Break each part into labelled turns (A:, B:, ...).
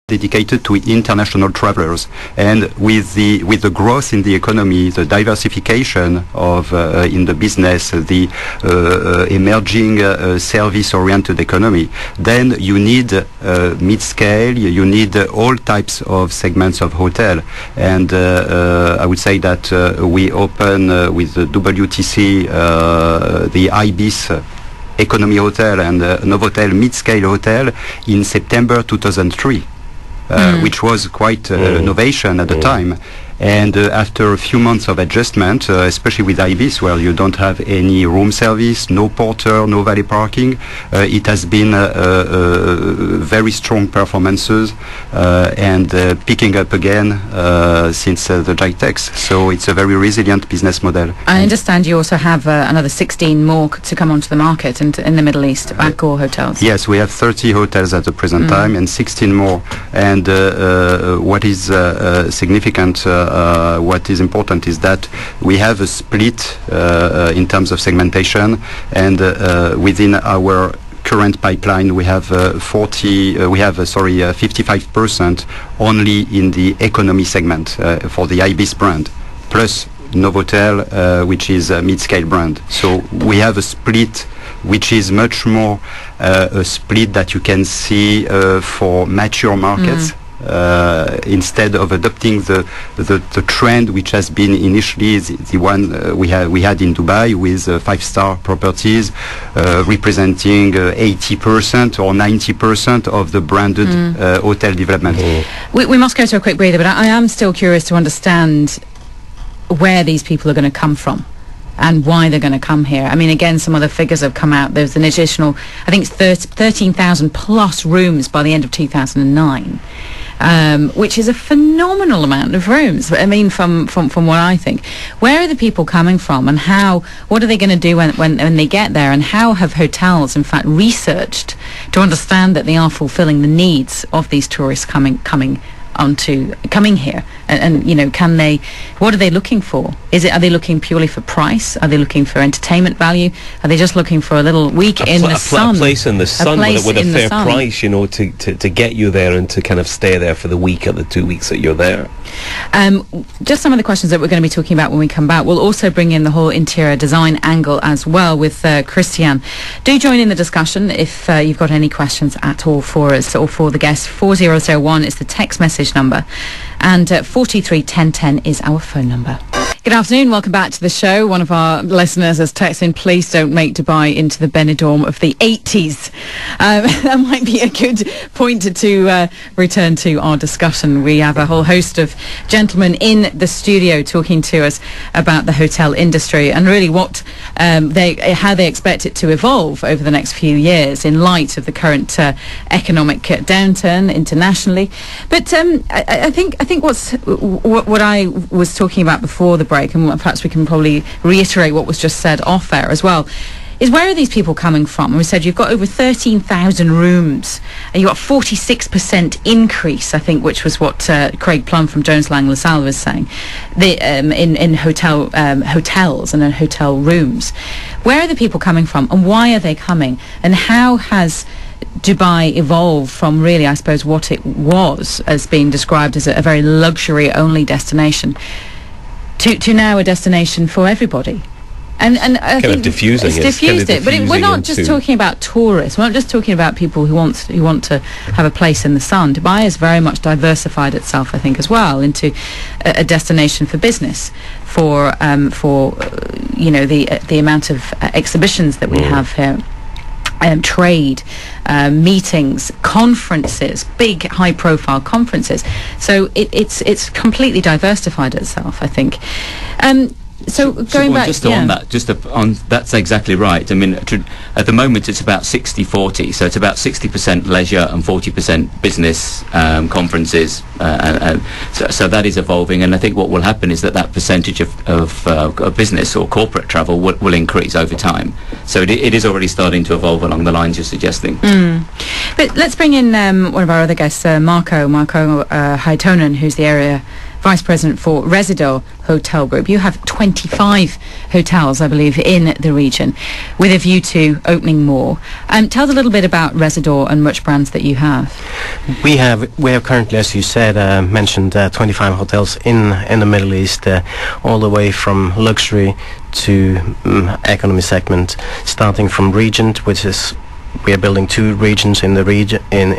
A: dedicated to international travelers, and with the growth in the economy, the diversification of in the business, the emerging service-oriented economy, then you need mid-scale, you need all types of segments of hotel, and I would say that we open with the WTC the IBIS economy hotel and Novotel mid-scale hotel in September 2003. Which was quite innovation at the time. And after a few months of adjustment, especially with IBIS, where you don't have any room service, no porter, no valet parking, it has been very strong performances and picking up again since the GITEX. So it's a very resilient business model.
B: I understand you also have another 16 more to come onto the market in the Middle East, Accor hotels.
A: Yes, we have 30 hotels at the present time and 16 more. And what is significant, what is important is that we have a split in terms of segmentation, and within our current pipeline we have 55% only in the economy segment for the IBIS brand, plus Novotel, which is a mid-scale brand. So we have a split which is much more a split that you can see for mature markets. Instead of adopting the trend which has been initially the one we had in Dubai with 5-star properties representing 80% or 90% of the branded hotel development.
B: We must go to a quick breather, but I am still curious to understand where these people are going to come from and why they're going to come here. I mean, again, some other figures have come out. There's an additional, I think it's 13,000 plus rooms by the end of 2009. Which is a phenomenal amount of rooms. I mean, from what I think, where are the people coming from, and what are they going to do when they get there, and how have hotels, in fact, researched to understand that they are fulfilling the needs of these tourists coming here, and you know, what are they looking for? Are they looking purely for price? Are they looking for entertainment value? Are they just looking for a little week in the sun?
C: A place in the sun with a fair price, you know, to get you there and to kind of stay there for the week or the 2 weeks that you're there.
B: Just some of the questions that we're going to be talking about when we come back. We'll also bring in the whole interior design angle as well with Christian. Do join in the discussion if you've got any questions at all for us or for the guests. 4001 is the text message number, and 431010 is our phone number. Good afternoon, welcome back to the show. One of our listeners has texted in, please don't make Dubai into the Benidorm of the 80s. That might be a good point to return to our discussion. We have a whole host of gentlemen in the studio talking to us about the hotel industry and really how they expect it to evolve over the next few years in light of the current economic downturn internationally. But I think what I was talking about before the break, and perhaps we can probably reiterate what was just said off air as well, is where are these people coming from? And we said you've got over 13,000 rooms, and you've got 46% increase, I think, which was what Craig Plum from Jones Lang LaSalle was saying, in hotels and in hotel rooms. Where are the people coming from, and why are they coming, and how has Dubai evolved from really, I suppose, what it was as being described as a very luxury-only destination to now a destination for everybody? And I think
C: diffusing
B: it's diffused it, but we're not just talking about tourists. We're not just talking about people who want to have a place in the sun. Dubai has very much diversified itself, I think, as well into a destination for business, for you know, the amount of exhibitions that we have here. Trade, meetings, conferences, big high-profile conferences. So it's completely diversified itself, I think. So going back,
D: just on that, that's exactly right. I mean, at the moment it's about 60-40, so it's about 60% leisure and 40% business, conferences, so that is evolving. And I think what will happen is that percentage of business or corporate travel will increase over time. So it is already starting to evolve along the lines you're suggesting.
B: But let's bring in one of our other guests, Marco Haitonen, who's the area Vice President for Residor Hotel Group. You have 25 hotels, I believe, in the region, with a view to opening more. Tell us a little bit about Residor and which brands that you have.
E: We have currently, as you said, mentioned 25 hotels in the Middle East, all the way from luxury to economy segment, starting from Regent, which is we are building 2 regions in the region in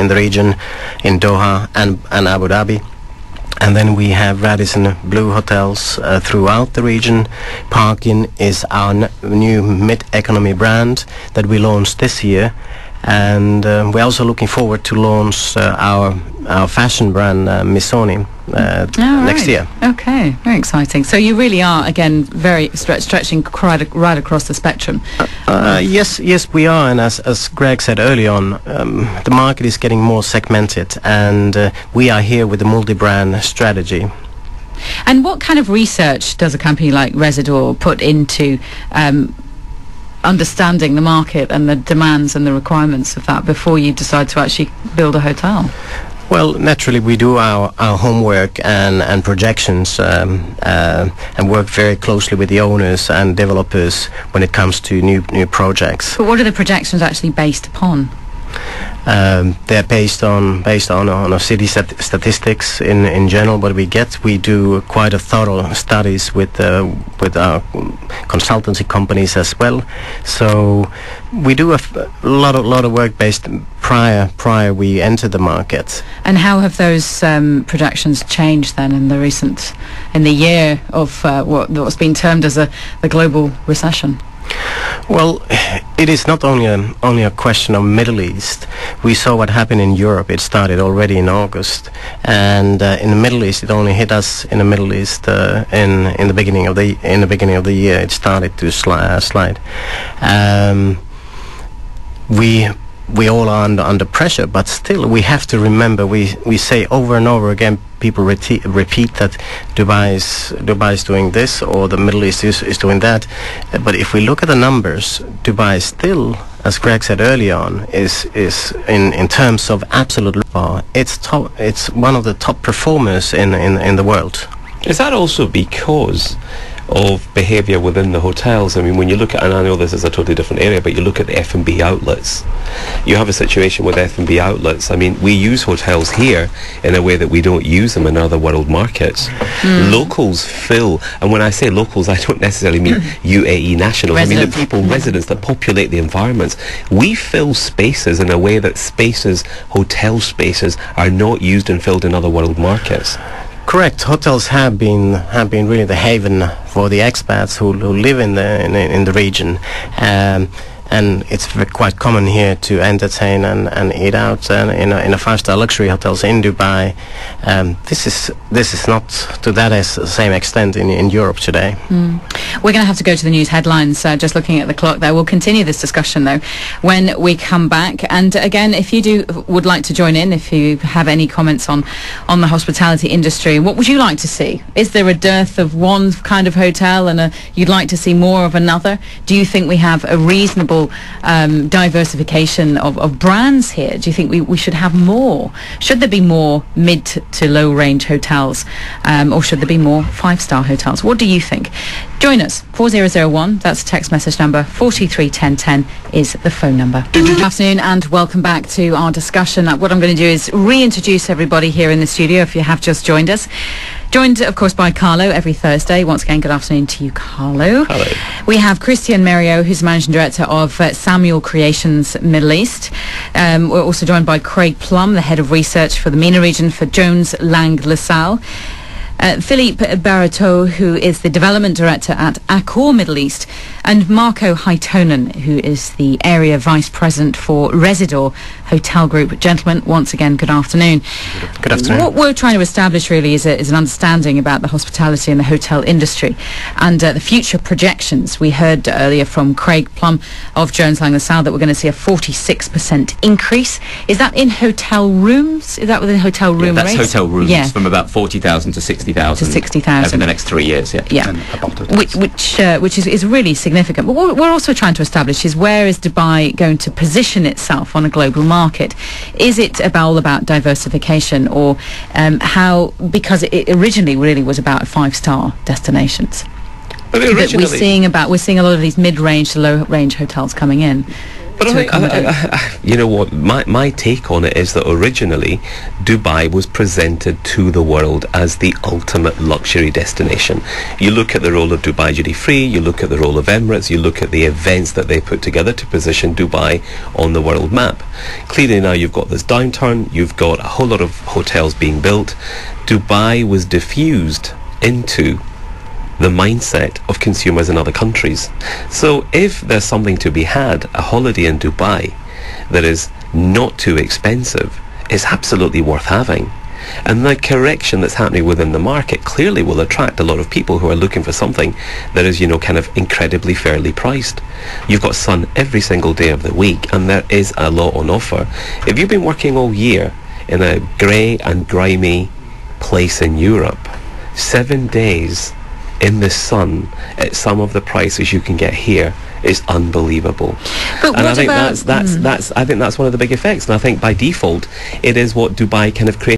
E: the region in Doha and Abu Dhabi. And then we have Radisson Blu hotels throughout the region. Park Inn is our new mid-economy brand that we launched this year. And we're also looking forward to launch our fashion brand Missoni next year.
B: Okay, very exciting. So you really are, again, very stretching right across the spectrum.
E: Yes, we are. And as Greg said early on, the market is getting more segmented, and we are here with the multi-brand strategy.
B: And what kind of research does a company like Residor put into understanding the market and the demands and the requirements of that before you decide to actually build a hotel?
E: Well, naturally, we do our homework and projections and work very closely with the owners and developers when it comes to new projects.
B: But what are the projections actually based upon?
E: They're based on a city statistics in general. What we get, we do quite a thorough studies with our consultancy companies as well. So we do a lot of work based prior we enter the market.
B: And how have those projections changed then in the year of what's been termed as the global recession?
E: Well, it is not only a question of Middle East. We saw what happened in Europe. It started already in August, and in the Middle East, it only hit us in the Middle East in the beginning of the year. It started to slide. We all are under pressure, but still we have to remember. We say over and over again. People repeat that Dubai is doing this, or the Middle East is doing that. But if we look at the numbers, Dubai still, as Greg said early on, is in terms of absolute law, it's one of the top performers in the world.
C: Is that also because of behaviour within the hotels? I mean, when you look at, and I know this is a totally different area, but you look at the F&B outlets, you have a situation with F&B outlets. I mean, we use hotels here in a way that we don't use them in other world markets. Locals fill, and when I say locals, I don't necessarily mean UAE nationals. I mean the people, residents that populate the environments. We fill spaces in a way that hotel spaces are not used and filled in other world markets.
E: Correct. Hotels have been really the haven for the expats who live in the region, and it's quite common here to entertain and eat out in a 5-star luxury hotels in Dubai. This is not to that same extent in Europe today.
B: We're going to have to go to the news headlines. Just looking at the clock there, we'll continue this discussion though when we come back. And again, if you would like to join in, if you have any comments on the hospitality industry, what would you like to see? Is there a dearth of one kind of hotel and you'd like to see more of another? Do you think we have a reasonable diversification of brands here? Do you think we should have more? Should there be more mid to low range hotels, or should there be more 5-star hotels? What do you think? Join us, 4001, that's a text message number, 431010 is the phone number. Good afternoon and welcome back to our discussion. What I'm going to do is reintroduce everybody here in the studio if you have just joined us. Joined, of course, by Carlo every Thursday. Once again, good afternoon to you, Carlo.
C: Hello.
B: We have Christian Mario, who's Managing Director of Samuel Creations Middle East. We're also joined by Craig Plum, the Head of Research for the MENA region for Jones Lang LaSalle. Philippe Barateau, who is the Development Director at Accor Middle East, and Marco Haitonen, who is the Area Vice President for Residor Hotel Group. Gentlemen, once again, good afternoon.
E: Good afternoon.
B: What we're trying to establish really is an understanding about the hospitality and the hotel industry and the future projections. We heard earlier from Craig Plum of Jones Lang LaSalle that we're going to see a 46% increase. Is that in hotel rooms? Is that within hotel room rates?
D: That's hotel rooms, from about 40,000 to 60,000. 60,000.
B: To 60,000.
D: Over the next 3 years, yeah.
B: Yeah,
A: And apartments.
B: which is really significant. But what we're also trying to establish is, where is Dubai going to position itself on a global market? Is it all about diversification, or how? Because it originally really was about 5-star destinations.
C: But
B: That
C: originally,
B: we're seeing a lot of these mid-range to low-range hotels coming in.
C: but
B: to accommodate.
C: you know what? My take on it is that originally Dubai was presented to the world as the ultimate luxury destination. You look at the role of Dubai Duty Free, you look at the role of Emirates, you look at the events that they put together to position Dubai on the world map. Clearly now you've got this downturn, you've got a whole lot of hotels being built. Dubai was diffused into the mindset of consumers in other countries. So if there's something to be had, a holiday in Dubai that is not too expensive is absolutely worth having. And the correction that's happening within the market clearly will attract a lot of people who are looking for something that is, kind of incredibly fairly priced. You've got sun every single day of the week, and there is a lot on offer. If you've been working all year in a grey and grimy place in Europe, 7 days in the sun at some of the prices you can get here is unbelievable.
B: But
C: And
B: what
C: I think
B: about
C: that's one of the big effects. And I think by default it is what Dubai kind of created.